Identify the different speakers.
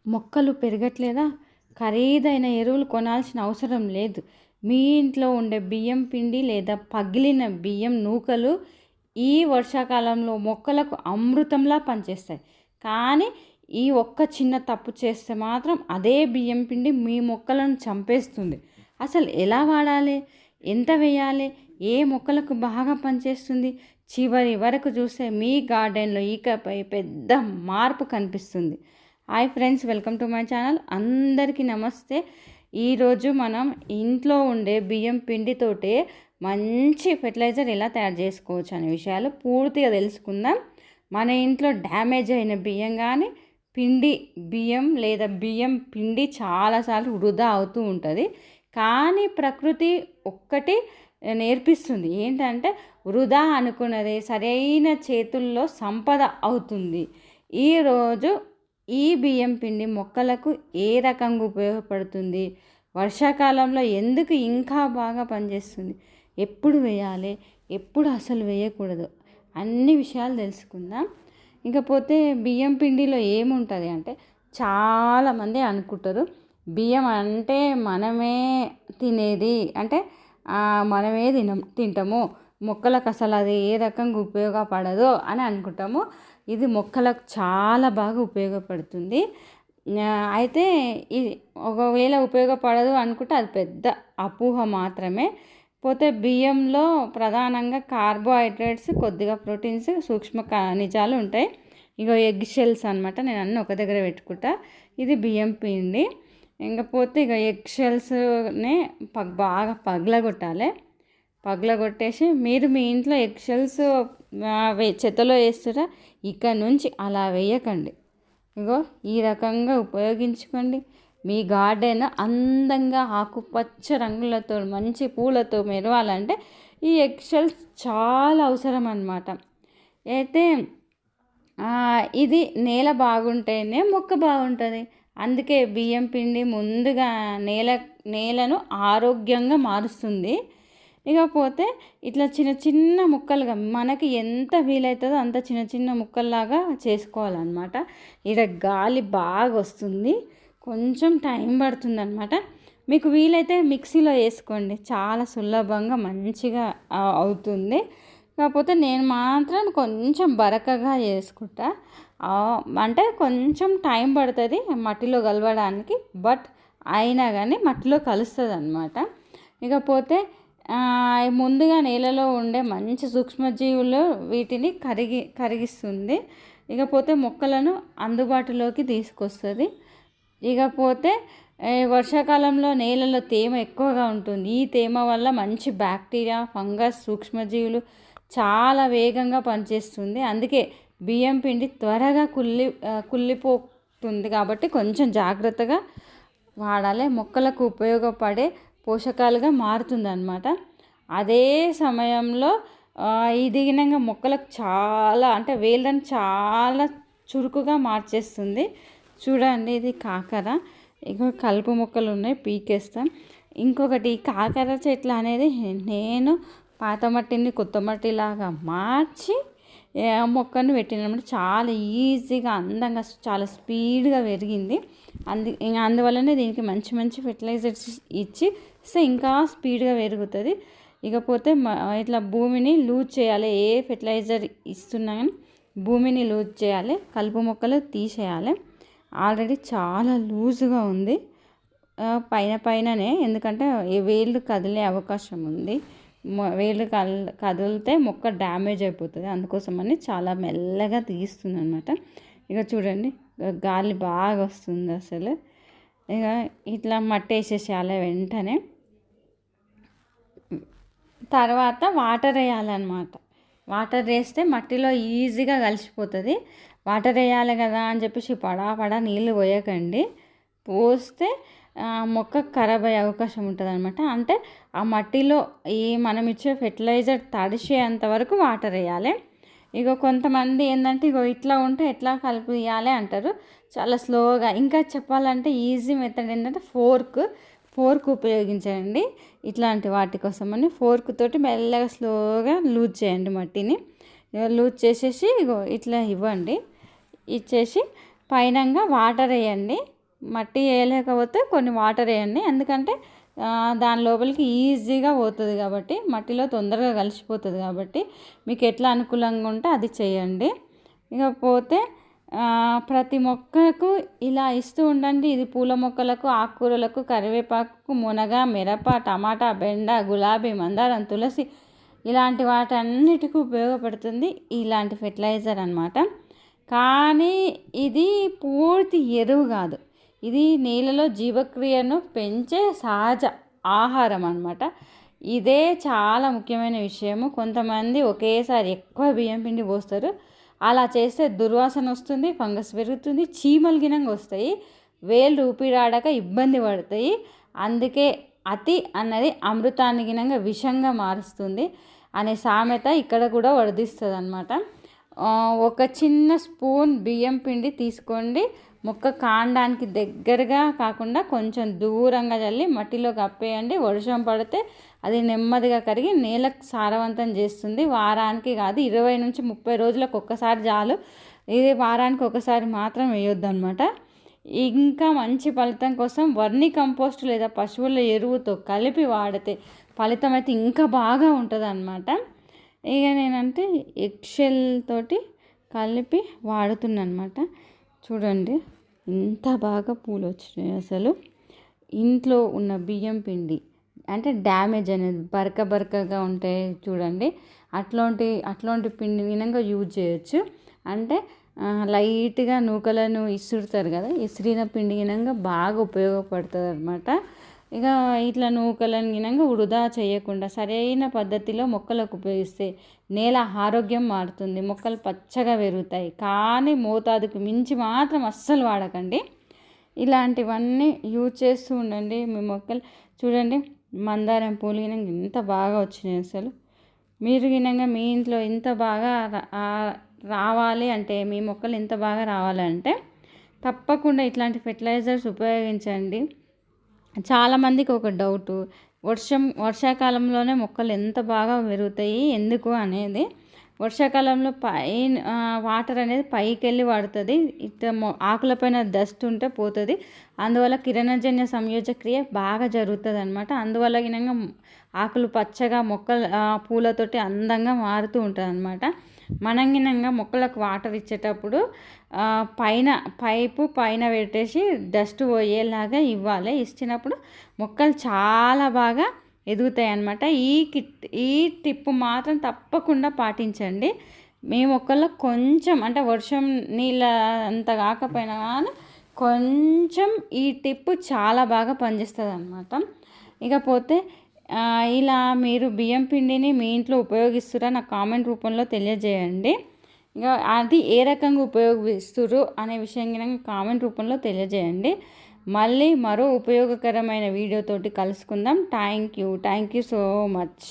Speaker 1: మొక్కలు పెరగట్లేదా? ఖరీదైన ఎరువులు కొనాల్సిన అవసరం లేదు. మీ ఇంట్లో ఉండే బియ్యం పిండి లేదా పగిలిన బియ్యం నూకలు ఈ వర్షాకాలంలో మొక్కలకు అమృతంలా పనిచేస్తాయి. కానీ ఈ ఒక్క చిన్న తప్పు చేస్తే మాత్రం అదే బియ్యం పిండి మీ మొక్కలను చంపేస్తుంది. అసలు ఎలా వాడాలి? ఎంత వేయాలి? ఏ మొక్కలకు బాగా పనిచేస్తుంది? చివరి వరకు చూస్తే మీ గార్డెన్లో ఇకపై పెద్ద మార్పు కనిపిస్తుంది. Hi friends, welcome to my channel. అందరికీ నమస్తే. ఈరోజు మనం ఇంట్లో ఉండే బియ్యం పిండితోటే మంచి ఫెర్టిలైజర్ ఎలా తయారు చేసుకోవచ్చు అనే విషయాలు పూర్తిగా తెలుసుకుందాం. మన ఇంట్లో డ్యామేజ్ అయిన బియ్యం కానీ బియ్యం లేదా బియ్యం పిండి చాలాసార్లు వృధా అవుతూ ఉంటుంది. కానీ ప్రకృతి ఒక్కటి నేర్పిస్తుంది, ఏంటంటే వృధా అనుకున్నది సరైన చేతుల్లో సంపద అవుతుంది. ఈరోజు ఈ బియ్యం పిండి మొక్కలకు ఏ రకంగా ఉపయోగపడుతుంది, వర్షాకాలంలో ఎందుకు ఇంకా బాగా పనిచేస్తుంది, ఎప్పుడు వేయాలి, ఎప్పుడు అసలు వేయకూడదు, అన్ని విషయాలు తెలుసుకుందాం. ఇకపోతే బియ్యం పిండిలో ఏముంటుంది అంటే, చాలామంది అనుకుంటారు బియ్యం అంటే మనమే తినేది, అంటే మనమే తింటాము, మొక్కలకు అసలు అది ఏ రకంగా ఉపయోగపడదో అని అనుకుంటాము. ఇది మొక్కలకు చాలా బాగా ఉపయోగపడుతుంది. అయితే ఇది ఒకవేళ ఉపయోగపడదు అనుకుంటే అది పెద్ద అపోహ మాత్రమే. పోతే బియ్యంలో ప్రధానంగా కార్బోహైడ్రేట్స్, కొద్దిగా ప్రోటీన్స్, సూక్ష్మ ఖనిజాలు ఉంటాయి. ఇక ఎగ్ షెల్స్ అనమాట. నేను అన్నీ ఒక దగ్గర పెట్టుకుంటా. ఇది బియ్యం పిండి. ఇంకపోతే ఇక ఎగ్ షెల్స్ని బాగా పగలగొట్టేసి మీరు మీ ఇంట్లో ఎగ్ షెల్స్ చెత్తలో వేస్తురా, ఇక్కడ నుంచి అలా వేయకండి. ఇగో ఈ రకంగా ఉపయోగించుకోండి. మీ గార్డెన్ అందంగా ఆకుపచ్చ రంగులతో మంచి పూలతో మెరవాలంటే ఈ ఎగ్ షెల్స్ చాలా అవసరం అన్నమాట. అయితే ఇది నేల బాగుంటేనే మొక్క బాగుంటుంది. అందుకే బియ్యం పిండి ముందుగా నేలను ఆరోగ్యంగా మారుస్తుంది. ఇకపోతే ఇట్లా చిన్న చిన్న ముక్కలుగా మనకి ఎంత వీలవుతుందో అంత చిన్న చిన్న ముక్కల్లాగా చేసుకోవాలన్నమాట. ఇక్కడ గాలి బాగా వస్తుంది, కొంచెం టైం పడుతుంది అనమాట. మీకు వీలైతే మిక్సీలో వేసుకోండి, చాలా సులభంగా మంచిగా అవుతుంది. కాకపోతే నేను మాత్రం కొంచెం బరకగా చేసుకుంటా, అంటే కొంచెం టైం పడుతుంది మట్టిలో కలవడానికి, బట్ అయినా కానీ మట్టిలో కలుస్తుంది అనమాట. ఇకపోతే ముందుగా నేలలో ఉండే మంచి సూక్ష్మజీవులు వీటిని కరిగిస్తుంది. ఇకపోతే మొక్కలను అందుబాటులోకి తీసుకొస్తుంది. ఇకపోతే వర్షాకాలంలో నేలలో తేమ ఎక్కువగా ఉంటుంది. ఈ తేమ వల్ల మంచి బ్యాక్టీరియా, ఫంగస్, సూక్ష్మజీవులు చాలా వేగంగా పనిచేస్తుంది. అందుకే బియ్యం పిండి త్వరగా కుళ్ళిపోతుంది. కాబట్టి కొంచెం జాగ్రత్తగా వాడాలి. మొక్కలకు ఉపయోగపడే పోషకాలుగా మారుతుంది అన్నమాట. అదే సమయంలో ఇది గినంగా మొక్కలకు చాలా, అంటే వేళ్ళని చాలా చురుకుగా మార్చేస్తుంది. చూడండి, ఇది కాకర. ఇక కలుపు మొక్కలు ఉన్నాయి, పీకేస్తాం. ఇంకొకటి కాకర చెట్లు అనేది నేను పాత మట్టిని కొత్త మట్టిలాగా మార్చి మొక్కను పెట్టినప్పుడు చాలా ఈజీగా, అందంగా, చాలా స్పీడ్గా పెరిగింది. అందువల్లనే దీనికి మంచి మంచి ఫెర్టిలైజర్స్ ఇస్తే ఇంకా స్పీడ్గా పెరుగుతుంది. ఇకపోతే ఇట్లా భూమిని లూజ్ చేయాలి. ఏ ఫెర్టిలైజర్ ఇస్తున్నా కానీ భూమిని లూజ్ చేయాలి, కలుపు మొక్కలు తీసేయాలి. ఆల్రెడీ చాలా లూజుగా ఉంది పైననే, ఎందుకంటే వేళ్ళు కదిలే అవకాశం ఉంది. వేళ్ళు కదిలితే మొక్క డ్యామేజ్ అయిపోతుంది. అందుకోసమని చాలా మెల్లగా తీస్తుంది అనమాట. ఇక చూడండి, గాలి బాగా వస్తుంది అసలు. ఇక ఇట్లా మట్టి వేసేసేయాలి వెంటనే. తర్వాత వాటర్ వేయాలన్నమాట. వాటర్ వేస్తే మట్టిలో ఈజీగా కలిసిపోతుంది. వాటర్ వేయాలి కదా అని చెప్పేసి పడా నీళ్ళు పోయకండి. పోస్తే మొక్క ఖరాబ్ అయ్యే అవకాశం ఉంటుంది అనమాట. అంటే ఆ మట్టిలో మనం ఇచ్చే ఫెర్టిలైజర్ తడిసేంత వరకు వాటర్ వేయాలి. ఇక కొంతమంది ఏంటంటే ఇట్లా ఉంటే ఎట్లా కలిపి వేయాలి అంటారు, చాలా స్లోగా. ఇంకా చెప్పాలంటే ఈజీ మెథడ్ ఏంటంటే ఫోర్క్ ఉపయోగించండి. ఇట్లాంటి వాటి కోసమని ఫోర్క్ తోటి మెల్లగా స్లోగా లూజ్ చేయండి మట్టిని. లూజ్ చేసేసి ఇట్లా ఇవ్వండి. ఇచ్చేసి పైనంగా వాటర్ వేయండి. మట్టి వేయలేకపోతే కొన్ని వాటర్ వేయండి, ఎందుకంటే దాని లోపలికి ఈజీగా పోతుంది కాబట్టి, మట్టిలో తొందరగా కలిసిపోతుంది కాబట్టి మీకు ఎట్లా అనుకూలంగా ఉంటే అది చేయండి. ఇకపోతే ప్రతి మొక్కకు ఇలా ఇస్తూ ఉండండి. ఇది పూల మొక్కలకు, ఆకుకూరలకు, కరివేపాకు, మునగ, మిరప, టమాటా, బెండ, గులాబీ, మందారం, తులసి ఇలాంటి వాటన్నిటికీ ఉపయోగపడుతుంది ఇలాంటి ఫెర్టిలైజర్ అన్నమాట. కానీ ఇది పూర్తి ఎరువు కాదు, ఇది నేలలో జీవక్రియను పెంచే సహజ ఆహారం అన్నమాట. ఇదే చాలా ముఖ్యమైన విషయము. కొంతమంది ఒకేసారి ఎక్కువ బియ్యం పిండి పోస్తారు, అలా చేస్తే దుర్వాసన వస్తుంది, ఫంగస్ పెరుగుతుంది, చీమలు గినంగా వస్తాయి, వేలు ఊపిరాడక ఇబ్బంది పడతాయి. అందుకే అతి అన్నది అమృతాన్ని గినంగా విషంగా మారుస్తుంది అనే సామెత ఇక్కడ కూడా వర్ధిస్తుంది అన్నమాట. ఒక చిన్న స్పూన్ బియ్యం పిండి తీసుకోండి, మొక్క కాండానికి దగ్గరగా కాకుండా కొంచెం దూరంగా చల్లి మట్టిలో కప్పేయండి. వర్షం పడితే అది నెమ్మదిగా కరిగి నేలకు సారవంతం చేస్తుంది. వారానికి కాదు, 20 నుంచి 30 రోజులకు ఒక్కసారి చాలు. ఇది వారానికి ఒకసారి మాత్రం వేయొద్దు అనమాట. ఇంకా మంచి ఫలితం కోసం వర్మి కంపోస్ట్ లేదా పశువుల ఎరువుతో కలిపి వాడితే ఫలితం అయితే ఇంకా బాగా ఉంటుంది అన్నమాట. ఇక నేనంటే ఎగ్షెల్ తోటి కలిపి వాడుతున్నాను అనమాట. చూడండి ఎంత బాగా పూలు వచ్చినాయి. అసలు ఇంట్లో ఉన్న బియ్యం పిండి అంటే డ్యామేజ్ అనేది బరకగా ఉంటాయి చూడండి, అట్లాంటి పిండి వినంగా యూజ్ చేయొచ్చు. అంటే లైట్గా నూకలను ఇసురుతారు కదా, ఇసిరిన పిండి వినంగా బాగా ఉపయోగపడుతుంది అనమాట. ఇక ఇట్లా నూకలను గినంగా వృధా చేయకుండా సరైన పద్ధతిలో మొక్కలకు ఉపయోగిస్తే నేల ఆరోగ్యం మారుతుంది, మొక్కలు పచ్చగా పెరుగుతాయి. కానీ మోతాదుకు మించి మాత్రం అస్సలు వాడకండి. ఇలాంటివన్నీ యూజ్ చేస్తూ ఉండండి. మీ మొక్కలు చూడండి, మందారం పూలు గినంగా ఎంత బాగా వచ్చినాయి. అసలు మీరు గినంగా మీ ఇంట్లో ఇంత బాగా రావాలి అంటే, మీ మొక్కలు ఇంత బాగా రావాలంటే తప్పకుండా ఇట్లాంటి ఫెర్టిలైజర్స్ ఉపయోగించండి. చాలామందికి ఒక డౌటు, వర్షాకాలంలోనే మొక్కలు ఎంత బాగా పెరుగుతాయి ఎందుకు అనేది. వర్షాకాలంలో వాటర్ అనేది పైకి వెళ్ళి పడుతుంది, ఇట్లా ఆకులపైన డస్ట్ ఉంటే పోతుంది. అందువల్ల కిరణజన్య సంయోజక్రియ బాగా జరుగుతుంది అనమాట. అందువల్ల గినంగా ఆకులు పచ్చగా మొక్కలు పూలతోటి అందంగా మారుతూ ఉంటుంది అనమాట. మనం గినంగా మొక్కలకు వాటర్ ఇచ్చేటప్పుడు పైపు పైన పెట్టేసి డస్ట్ పోయేలాగా ఇవ్వాలి. ఇచ్చినప్పుడు మొక్కలు చాలా బాగా ఎదుగుతాయి అన్నమాట. ఈ టిప్ మాత్రం తప్పకుండా పాటించండి. మీ మొక్కల్లో కొంచెం అంటే వర్షం నీళ్ళ అంత కాకపోయినా కానీ కొంచెం ఈ టిప్ చాలా బాగా పనిచేస్తుంది అన్నమాట. ఇకపోతే ఇలా మీరు బియ్యం పిండిని మీ ఇంట్లో ఉపయోగిస్తురా నాకు కామెంట్ రూపంలో తెలియజేయండి. ఇక అది ఏ రకంగా ఉపయోగిస్తురు అనే విషయం కనుక కామెంట్ రూపంలో తెలియజేయండి. మళ్ళీ మరో ఉపయోగకరమైన వీడియోతోటి కలుసుకుందాం. Thank you so much.